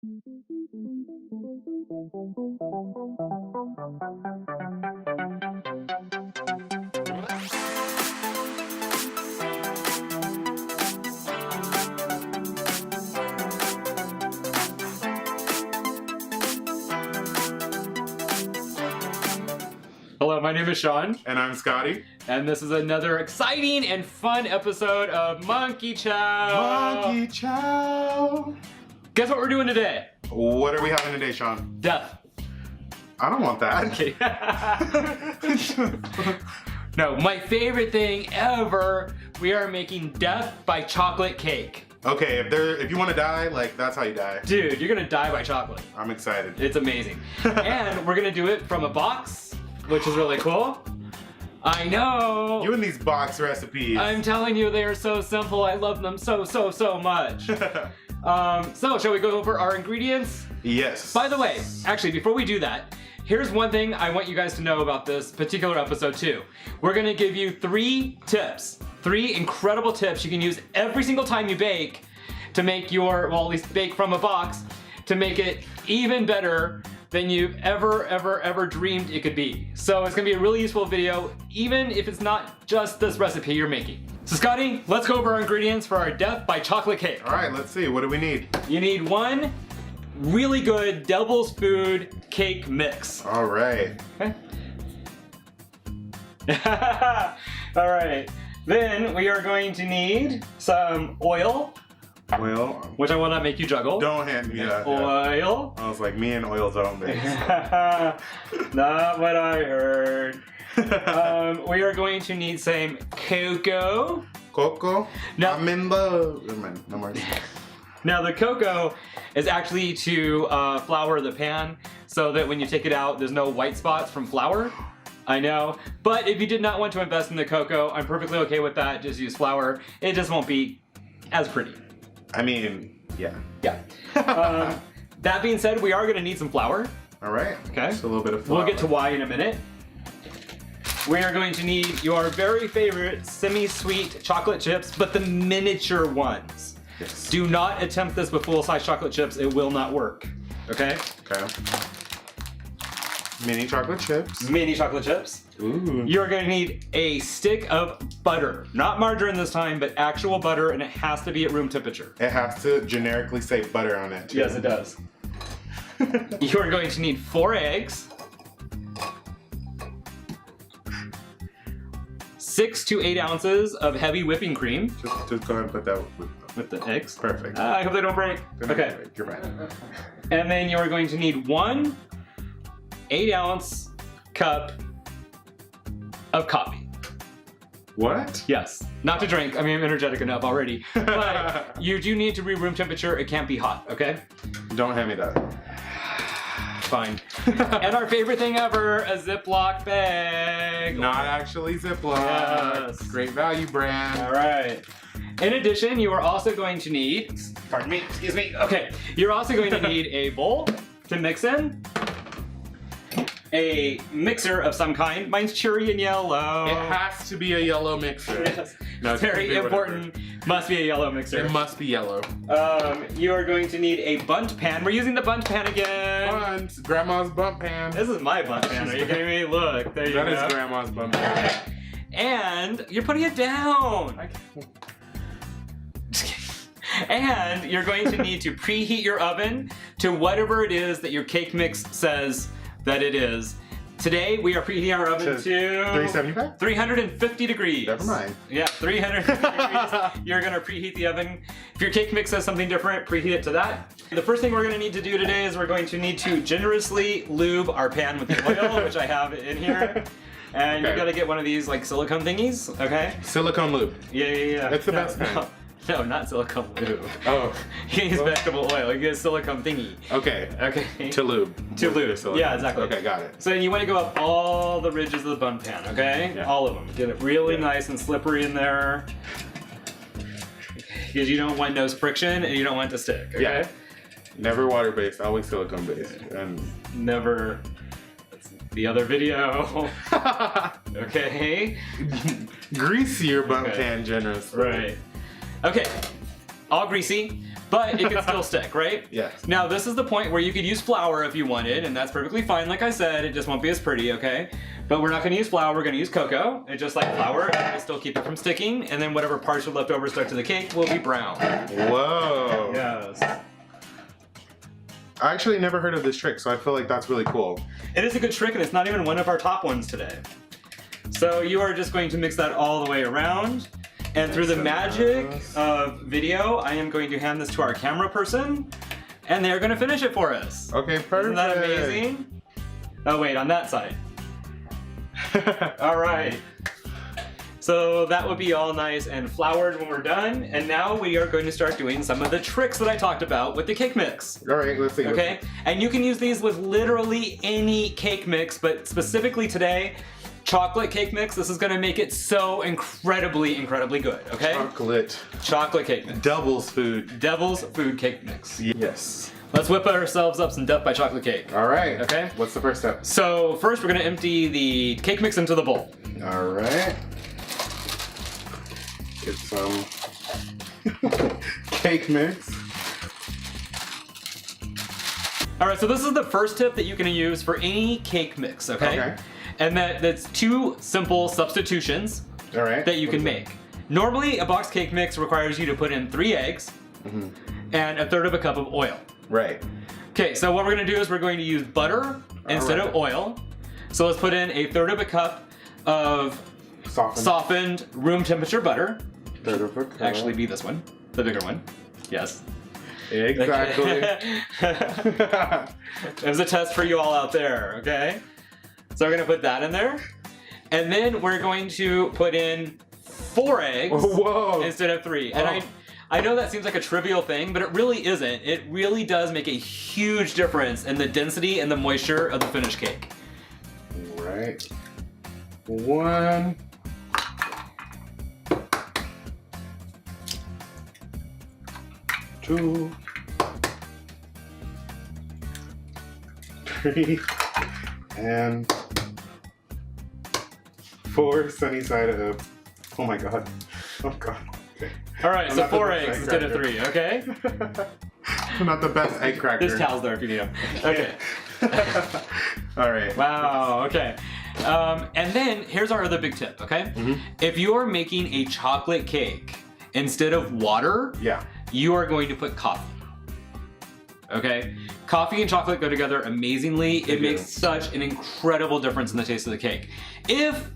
Hello, my name is Shawn. And I'm Scotty. And this is another exciting and fun episode of Monkey Chow. Monkey Chow. Guess what we're doing today? What are we having today, Shawn? Death. I don't want that. Okay. No, my favorite thing ever. We are making death by chocolate cake. Okay, if you want to die, like that's how you die. Dude, you're gonna die by chocolate. I'm excited. It's amazing. And we're gonna do it from a box, which is really cool. I know. You and these box recipes. I'm telling you, they are so simple. I love them so much. So, shall we go over our ingredients? Yes. By the way, actually, before we do that, here's one thing I want you guys to know about this particular episode too. We're gonna give you 3 tips. 3 incredible tips you can use every single time you bake to make your, well, at least bake from a box, to make it even better than you've ever dreamed it could be. So it's gonna be a really useful video, even if it's not just this recipe you're making. So Scotty, let's go over our ingredients for our death by chocolate cake. All right, let's see. What do we need? You need 1 really good Devil's Food cake mix. All right. Okay. All right. Then we are going to need some oil, Oil. which I will not make you juggle. Don't hand me that. Oil. I was like, me and oil don't mix. Not what I heard. We are going to need some cocoa. Coco. No. I'm in love. Never mind. No more. Now the cocoa is actually to flour the pan so that when you take it out, there's no white spots from flour. I know, but if you did not want to invest in the cocoa, I'm perfectly okay with that. Just use flour. It just won't be as pretty. I mean, yeah. Yeah. That being said, we are going to need some flour. All right. Okay. Just a little bit of flour. We'll get to why in a minute. We are going to need your very favorite semi-sweet chocolate chips, but the miniature ones. Yes. Do not attempt this with full-size chocolate chips. It will not work. Okay? Okay. Mini chocolate chips. Mini chocolate chips. Ooh. You're going to need a stick of butter. Not margarine this time, but actual butter, and it has to be at room temperature. It has to generically say butter on it, too. Yes, it does. You're going to need 4 eggs. 6 to 8 ounces of heavy whipping cream. Just go ahead and put that With the eggs. Perfect. I hope they don't break. Okay. You're right. And then you're going to need 1 8-ounce cup of coffee. What? Yes. Not to drink. I mean, I'm energetic enough already. But you do need to be room temperature. It can't be hot, okay? Don't hand me that. Fine. And our favorite thing ever, a Ziploc bag. Not actually Ziploc. Yes. Great value brand. All right. In addition, you are also going to need, pardon me, excuse me. Okay. You're also going to need a bowl to mix in. A mixer of some kind. Mine's cherry and yellow. It has to be a yellow mixer. Yes. No, Very important. Must be a yellow mixer. It must be yellow. You are going to need a bundt pan. We're using the bundt pan again. Bunt. Grandma's bump pan. This is my bundt pan. Are you kidding me? Look, there you go. That is Grandma's bump pan. And you're putting it down. And you're going to need to preheat your oven to whatever it is that your cake mix says that it is. Today we are preheating our oven to 375? 350 degrees. Never mind. Yeah, 350 degrees. You're gonna preheat the oven. If your cake mix says something different, preheat it to that. The first thing we're gonna need to do today is we're going to need to generously lube our pan with the oil, which I have in here. And you gotta get one of these like silicone thingies, okay? Silicone lube. Yeah. That's the best kind. No, not silicone lube. Oh. You use vegetable oil. You get a silicone thingy. Okay. Okay. To lube. To lube. Yeah, exactly. Okay, got it. So you want to go up all the ridges of the bun pan, okay? Yeah. All of them. Get it really nice and slippery in there. Because you don't want no friction and you don't want it to stick, okay? Yeah. Never water-based, always silicone-based. And never. That's the other video. Okay. Grease your bun pan generously. Right. Okay. All greasy. but it can still stick, right? Yes. Now this is the point where you could use flour if you wanted, and that's perfectly fine. Like I said, it just won't be as pretty, okay? But we're not gonna use flour, we're gonna use cocoa. And just like flour, it'll still keep it from sticking, and then whatever parts are left over stuck to the cake will be brown. Whoa. Yes. I actually never heard of this trick, so I feel like that's really cool. It is a good trick, and it's not even one of our top ones today. So you are just going to mix that all the way around. And through the magic of video, I am going to hand this to our camera person, and they're gonna finish it for us. Okay, perfect. Isn't that amazing? Oh wait, on that side. All right. So that would be all nice and floured when we're done. And now we are going to start doing some of the tricks that I talked about with the cake mix. All right, let's see. Okay, and you can use these with literally any cake mix, but specifically today, chocolate cake mix. This is gonna make it so incredibly, incredibly good, okay? Chocolate cake mix. Devil's food. Devil's food cake mix. Yes. Let's whip ourselves up some Death by Chocolate cake. All right. Okay. What's the first step? So first we're gonna empty the cake mix into the bowl. All right. Get some cake mix. All right, so this is the first tip that you can use for any cake mix, okay? Okay. And that's two simple substitutions All right. that you can make. Normally, a box cake mix requires you to put in 3 eggs and 1/3 cup of oil. Right. Okay, so what we're gonna do is we're going to use butter instead of oil. So let's put in 1/3 cup of softened room temperature butter. 1/3 cup. Actually, be this one, the bigger one. Yes. Exactly. It was a test for you all out there, okay? So we're gonna put that in there. And then we're going to put in 4 eggs instead of 3. And I know that seems like a trivial thing, but it really isn't. It really does make a huge difference in the density and the moisture of the finished cake. Right. 1. 2. 3. And 4, sunny side up. Oh my god. Oh god. Okay. All right, so 4 eggs instead of 3, okay? I'm not the best egg cracker. There's towels there if you need them. Okay. All right. Wow, okay. And then here's our other big tip, okay? If you're making a chocolate cake, instead of water, you are going to put coffee. Okay? Coffee and chocolate go together amazingly. It makes such an incredible difference in the taste of the cake. If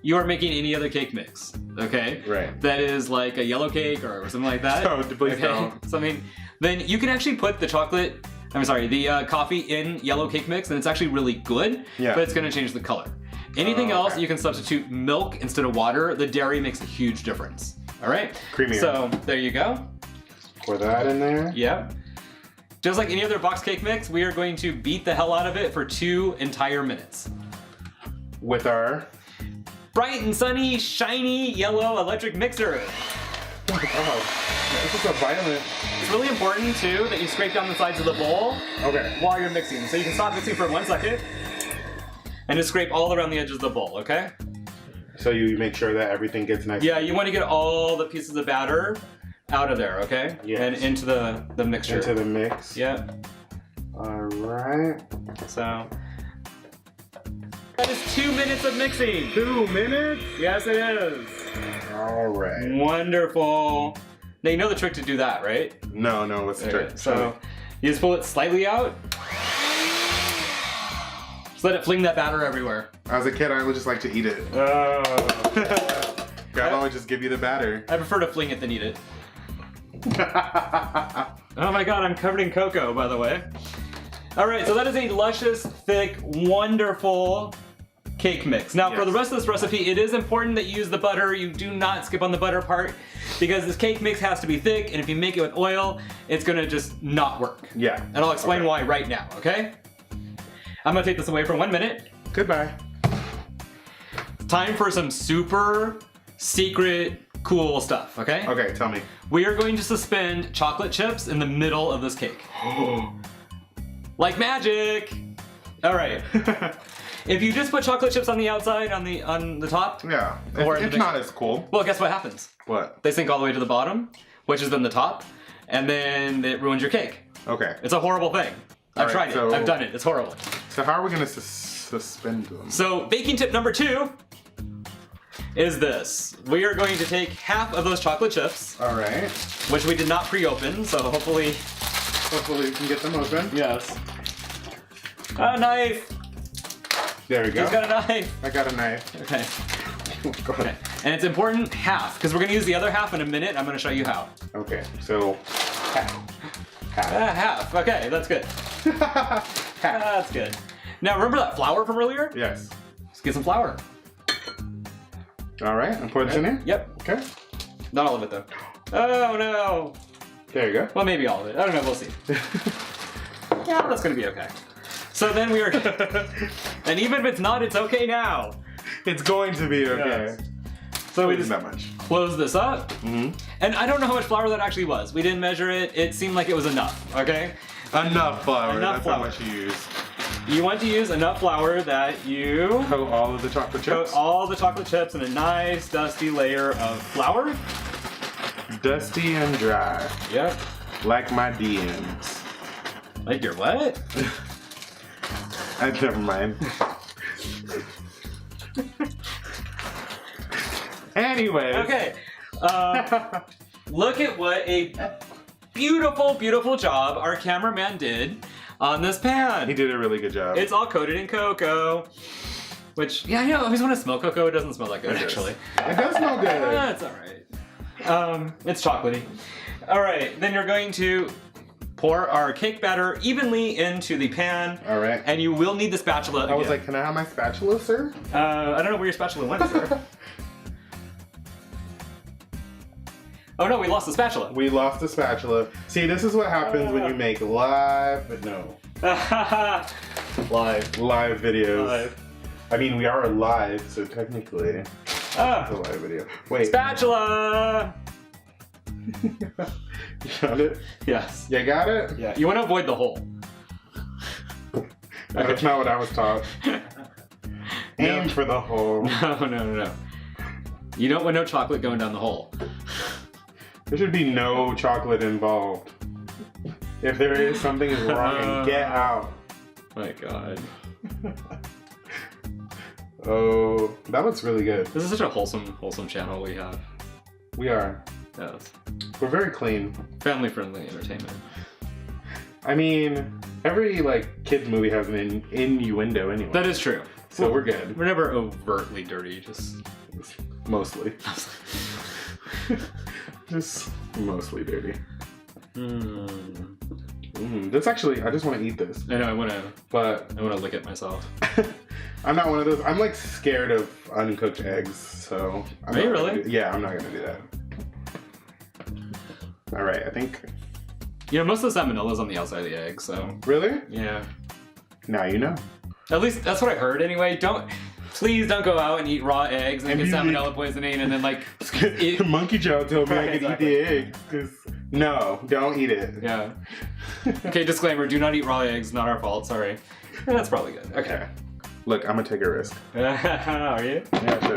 you're making any other cake mix, okay? Right. That is like a yellow cake or something like that. Oh, please don't. Something, then you can actually put the coffee in yellow cake mix, and it's actually really good, but it's gonna change the color. Anything else, you can substitute milk instead of water. The dairy makes a huge difference. All right? Creamier. So there you go. Pour that in there. Yep. Just like any other box cake mix, we are going to beat the hell out of it for 2 entire minutes. With our bright and sunny, shiny, yellow electric mixer. Oh, this is so violent. It's really important too that you scrape down the sides of the bowl while you're mixing. So you can stop mixing for 1 second and just scrape all around the edges of the bowl, okay? So you make sure that everything gets nice. Yeah, you want to get all the pieces of batter out of there, okay? Yes. And into the mixture. Into the mix. Yep. Alright. So that is 2 minutes of mixing. 2 minutes? Yes, it is. Alright. Wonderful. Now you know the trick to do that, right? No, what's the trick? So you just pull it slightly out. Just let it fling that batter everywhere. As a kid, I would just like to eat it. Grandma would just give you the batter. I prefer to fling it than eat it. Oh my god, I'm covered in cocoa, by the way. Alright, so that is a luscious, thick, wonderful cake mix. Now, for the rest of this recipe, it is important that you use the butter. You do not skip on the butter part, because this cake mix has to be thick, and if you make it with oil, it's gonna just not work. Yeah. And I'll explain why right now, okay? I'm gonna take this away for 1 minute. Goodbye. Time for some super secret cool stuff, okay? Okay, tell me. We are going to suspend chocolate chips in the middle of this cake. Like magic! Alright. If you just put chocolate chips on the outside, on the top. Yeah. Or it's not as cool. Well, guess what happens? What? They sink all the way to the bottom, which is then the top. and then it ruins your cake. Okay. It's a horrible thing. I've tried it. so- I've done it. It's horrible. So how are we gonna suspend them? So baking tip number 2 is this. We are going to take half of those chocolate chips, All right. which we did not pre-open, so hopefully... Hopefully we can get them open. Yes. A knife! There we go. He's got a knife! I got a knife. Okay. Oh, God. Okay. And it's important half, because we're going to use the other half in a minute. I'm going to show you how. Okay, so half. Half. Okay, that's good. That's good. Now, remember that flour from earlier? Yes. Let's get some flour. All right, and pour this in here? Yep. Okay. Not all of it, though. Oh, no. There you go. Well, maybe all of it. I don't know. We'll see. Yeah, that's going to be okay. So then we are... and even if it's not, it's okay now. It's going to be okay. Yes. So we Isn't just that much. close this up. Mm-hmm. And I don't know how much flour that actually was. We didn't measure it. It seemed like it was enough, okay? Enough flour. Enough That's flour. how much you use. You want to use enough flour that you Coat all of the chocolate coat chips. all the chocolate chips in a nice dusty layer of flour. Dusty and dry. Yep. Like my DMs. Like your what? Never mind. Anyway. Okay. Look at what a beautiful, beautiful job our cameraman did on this pan. He did a really good job. It's all coated in cocoa. Which, yeah, I always want to smell cocoa. It doesn't smell that good, It does. actually. It does smell good. It's alright. It's chocolatey. Alright, then you're going to pour our cake batter evenly into the pan. All right. And you will need the spatula I was again. like, can I have my spatula, sir? I don't know where your spatula went, sir. Oh no, we lost the spatula. We lost the spatula. See, this is what happens when you make live videos. Live. I mean, we are live, so technically it's a live video. Wait. Spatula! You found it? Yes. You got it? Yeah, you want to avoid the hole. That's not what I was taught. Aim for the hole. No. You don't want no chocolate going down the hole. There should be no chocolate involved. If there is, something is wrong and get out. My God. Oh, that looks really good. This is such a wholesome channel we have. We are. Yes. We're very clean. Family-friendly entertainment. I mean, every like kids movie has an innuendo anyway. That is true. So we're good. We're never overtly dirty, just... Mostly. Just mostly dirty. That's actually, I just want to eat this. I know, I want But to lick it myself. I'm not one of those. I'm like scared of uncooked eggs, so. I'm Are you not gonna really? Yeah, I'm not gonna do that. All right, I think. You know, most of the salmonella's on the outside of the egg, so... Really? Yeah. Now you know. At least, that's what I heard anyway. Please don't go out and eat raw eggs and get you- salmonella poisoning and then like... Monkey Chow told me Right, I could exactly. eat the eggs. No, don't eat it. Yeah. Okay, disclaimer, do not eat raw eggs, not our fault, sorry. That's probably good. Okay. Look, I'm gonna take a risk. Are you? Yeah, sure.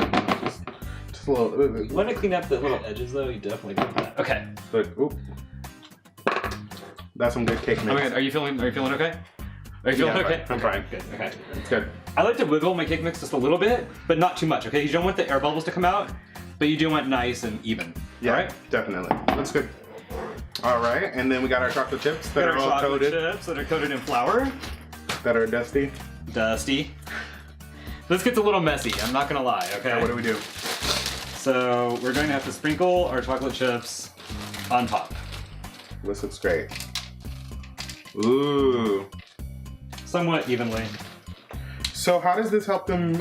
Just a little. Want to clean up the little edges though? You definitely do that. Okay. Look, oop. That's some good cake mix. Oh my God, are you feeling okay? Are you feeling Yeah, okay? I'm fine. Good, okay. It's good. I like to wiggle my cake mix just a little bit, but not too much, okay? You don't want the air bubbles to come out, but you do want nice and even. Yeah, Alright? definitely. That's good. All right, and then we got our chocolate chips that are all chocolate coated, chips that are coated in flour. that are dusty. Dusty. This gets a little messy, I'm not gonna lie, okay? Now what do we do? So we're going to have to sprinkle our chocolate chips on top. This looks great. Ooh. Somewhat evenly. So how does this help them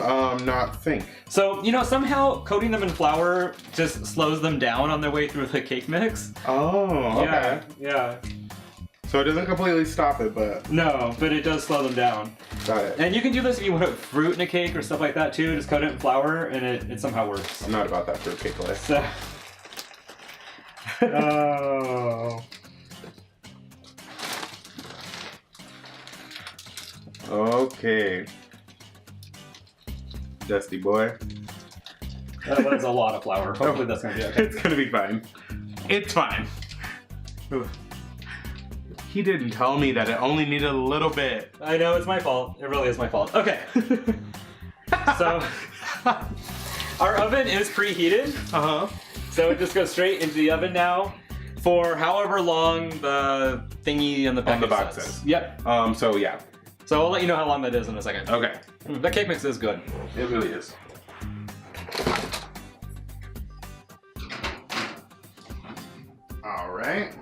not think? So, you know, somehow coating them in flour just slows them down on their way through the cake mix. Oh, okay. Yeah. So it doesn't completely stop it, but No, but it does slow them down. got it. And you can do this if you want to put fruit in a cake or stuff like that too. Just coat it in flour and it somehow works. I'm not about that fruitcake life. So... Oh. Okay. Dusty boy. That was a lot of flour. Hopefully that's going to be okay. It's gonna be fine. It's fine. Ooh. He didn't tell me that it only needed a little bit. I know, it's my fault. It really is my fault. Okay. So, our oven is preheated. So it just goes straight into the oven now for however long the thingy on the back says. Yep. So yeah. So I'll let you know how long that is in a second. Okay. The cake mix is good. It really is. All right.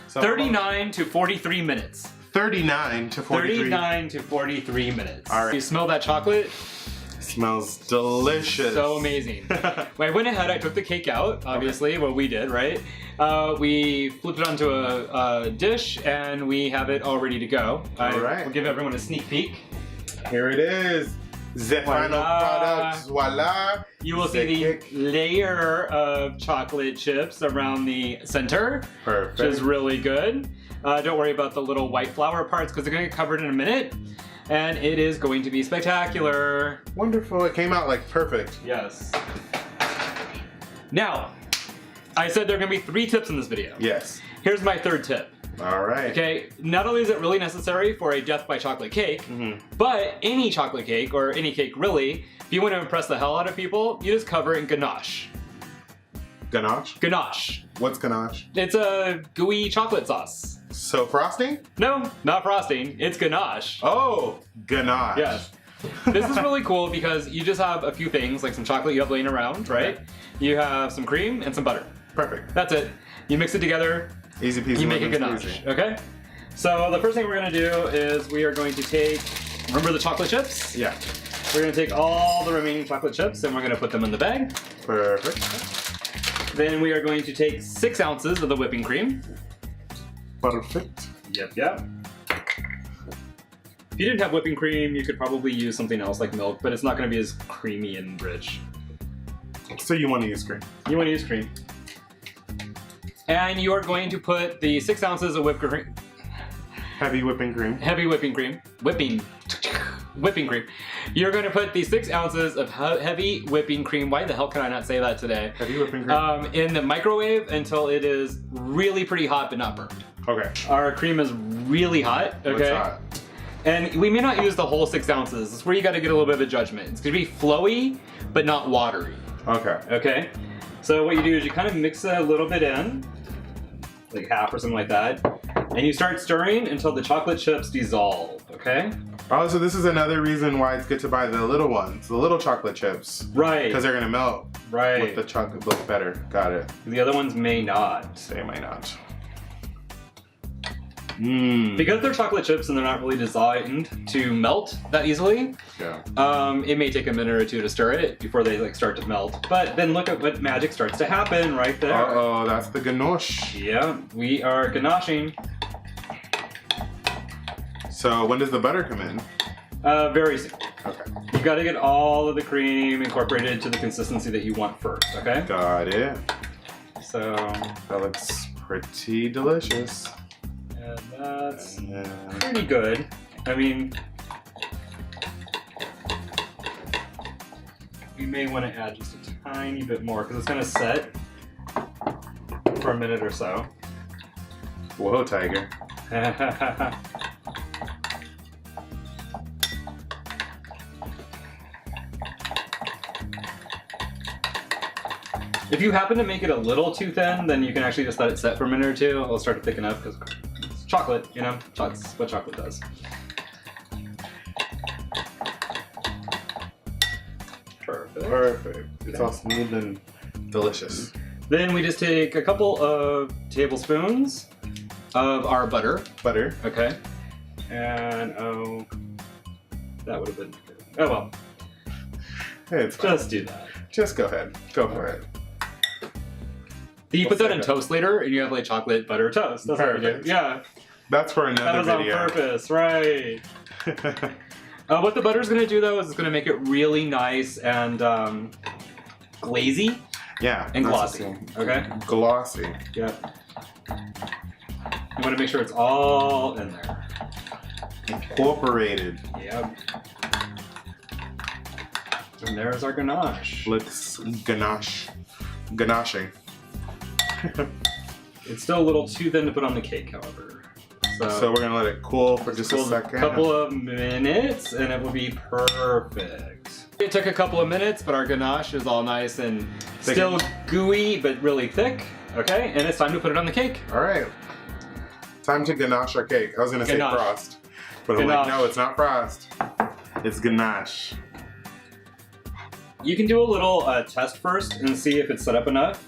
So 39 to 43 minutes. 39 to 43. 39 to 43 minutes. All right. You smell that chocolate? Smells delicious. So amazing. When I went ahead, I took the cake out, obviously, what we did, right? We flipped it onto a dish and we have it all ready to go. All right. We'll give everyone a sneak peek. Here it is. The final product. Voila. You will see the layer of chocolate chips around the center. Perfect. Which is really good. Don't worry about the little white flour parts because they're going to get covered in a minute. And it is going to be spectacular. Wonderful. It came out like perfect. Yes. Now, I said there are going to be 3 tips in this video. Yes. Here's my 3rd tip. All right. Okay, not only is it really necessary for a death by chocolate cake, but any chocolate cake, or any cake really, if you want to impress the hell out of people, you just cover it in ganache. Ganache? Ganache. What's ganache? It's a gooey chocolate sauce. So frosting? No, not frosting. It's ganache. Oh, ganache. Yes. This is really cool because you just have a few things, like some chocolate you have laying around, right? Okay. You have some cream and some butter. Perfect. That's it. You mix it together, Easy peasy. you make a lemon ganache, squeezy. okay? So the first thing we're gonna do is we are going to take, remember the chocolate chips? Yeah. We're gonna take all the remaining chocolate chips and we're gonna put them in the bag. Perfect. Then we are going to take 6 ounces of the whipping cream. Perfect. Yep. If you didn't have whipping cream, you could probably use something else like milk, but it's not gonna be as creamy and rich. So you want to use cream? You wanna use cream. And you are going to put the 6 ounces of whipped cream. Heavy whipping cream. Heavy whipping cream. Whipping cream. You're going to put the 6 ounces of heavy whipping cream. Why the hell can I not say that today? Heavy whipping cream. In the microwave until it is really pretty hot but not burned. Okay. Our cream is really hot. Okay. What's hot? And we may not use the whole 6 ounces. This is where you got to get a little bit of a judgment. It's going to be flowy but not watery. Okay. Okay. So what you do is you kind of mix it a little bit in, like half or something like that, and you start stirring until the chocolate chips dissolve, okay? Oh, so this is another reason why it's good to buy the little ones, the little chocolate chips. Right. Because they're gonna melt. Right. With the chocolate look better. Got it. The other ones may not. They might not. Because they're chocolate chips and they're not really designed to melt that easily, Yeah. it may take a minute or two to stir it before they like start to melt. But then look at what magic starts to happen right there. Uh-oh, that's the ganache. Yeah, we are ganaching. So when does the butter come in? Very soon. Okay. You gotta get all of the cream incorporated to the consistency that you want first, okay? Got it. So, That looks pretty delicious. and that's And pretty good. I mean, we may want to add just a tiny bit more because it's gonna set for a minute or so. whoa, tiger. If you happen to make it a little too thin, then you can actually just let it set for a minute or two. It'll start to thicken up because it's chocolate, you know? That's what chocolate does. Perfect. Perfect. It's all smooth and delicious. Then we just take a couple of tablespoons of our butter. Butter. Okay. And oh, that would have been good. Oh well, Hey, it's fine. just do that. Just go ahead. Go for it. You put that in toast later, and you have like chocolate butter toast. That's what we do. Perfect. Yeah, That's for that another was video. on purpose, right? What the butter's gonna do though is it's gonna make it really nice and glazy Yeah. and that's glossy. the Okay. thing. Glossy. Yep. You want to make sure it's all in there. Incorporated. Yep. And there's our ganache. Looks ganache. Ganaching. It's still a little too thin to put on the cake, however. So we're gonna let it cool for just a second. A couple of minutes and it will be perfect. It took a couple of minutes, but our ganache is all nice and still gooey, but really thick. Okay, and it's time to put it on the cake. All right. Time to ganache our cake. I was gonna say frost, but I'm like, no, it's not frost. It's ganache. You can do a little test first and see if it's set up enough.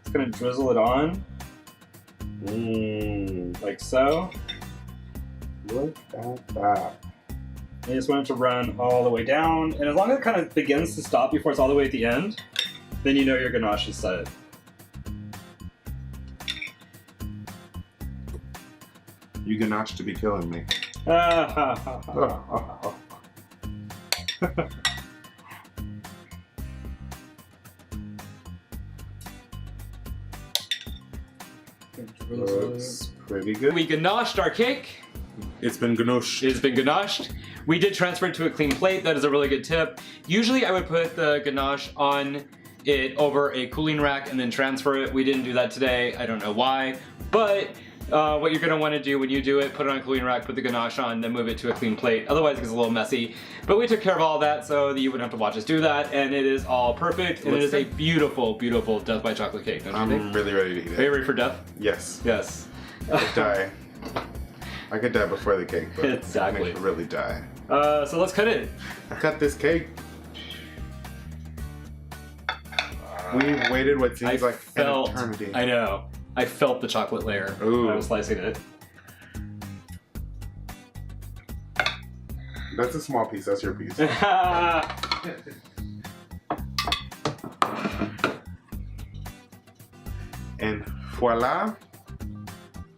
Just gonna drizzle it on. Like so. Look at that. You just want it to run all the way down, and as long as it kind of begins to stop before it's all the way at the end, then you know your ganache is set. You ganache to be killing me. Looks pretty good. We ganached our cake. It's been ganached. It's been ganached. We did transfer it to a clean plate. That is a really good tip. Usually I would put the ganache on it over a cooling rack and then transfer it. We didn't do that today. I don't know why. But what you're going to want to do when you do it, put it on a cooling rack, put the ganache on, then move it to a clean plate. Otherwise it gets a little messy. But we took care of all that so that you wouldn't have to watch us do that. And it is all perfect. And it is a beautiful, beautiful Death by Chocolate cake. Don't you think? I'm really ready to eat it. Are you ready for death? Yes. Yes. I could die. I could die before the cake, but exactly. I could really die. So let's cut it. I cut this cake. We've waited what seems like an eternity. I know. I felt the chocolate layer when I was slicing it. That's a small piece. That's your piece. And voila.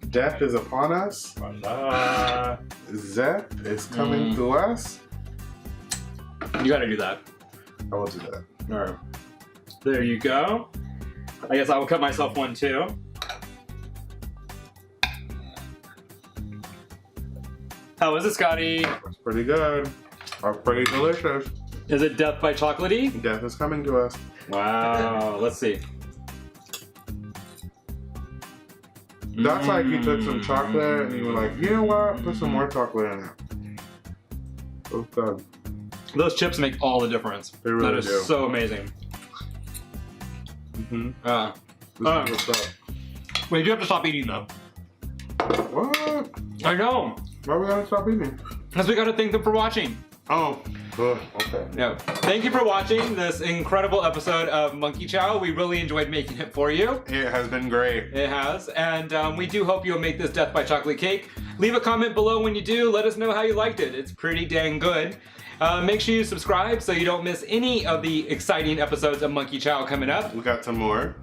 Death is upon us. Voila. Zep is coming to us. You gotta do that. I will do that. Alright. There you go. I guess I will cut myself one too. How is it, Scotty? It's pretty good. It's pretty delicious. Is it Death by Chocolatey? Death is coming to us. Wow. Let's see. That's like you took some chocolate and you were like, you know what? Put some more chocolate in it. Oh god. Those chips make all the difference. They really do. That is so amazing. What's up? Well, you do have to stop eating though. What? I know. Why we gotta stop eating? Because we gotta thank them for watching. Oh. Okay. No. Thank you for watching this incredible episode of Monkey Chow. We really enjoyed making it for you. It has been great. It has. And we do hope you'll make this Death by Chocolate cake. Leave a comment below when you do. Let us know how you liked it. It's pretty dang good. Make sure you subscribe so you don't miss any of the exciting episodes of Monkey Chow coming up. We got some more.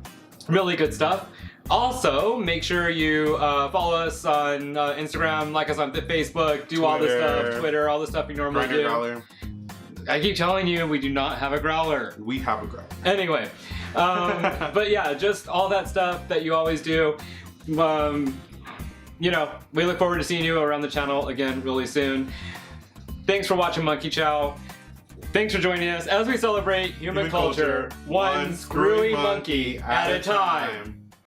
Really good stuff. Also, make sure you follow us on Instagram, like us on Facebook, do all this stuff, Twitter, all the stuff you normally do. Growler. I keep telling you, we do not have a growler. We have a growler. Anyway, but yeah, just all that stuff that you always do. You know, we look forward to seeing you around the channel again really soon. Thanks for watching Monkey Chow. Thanks for joining us as we celebrate human culture, one screwy monkey at a time.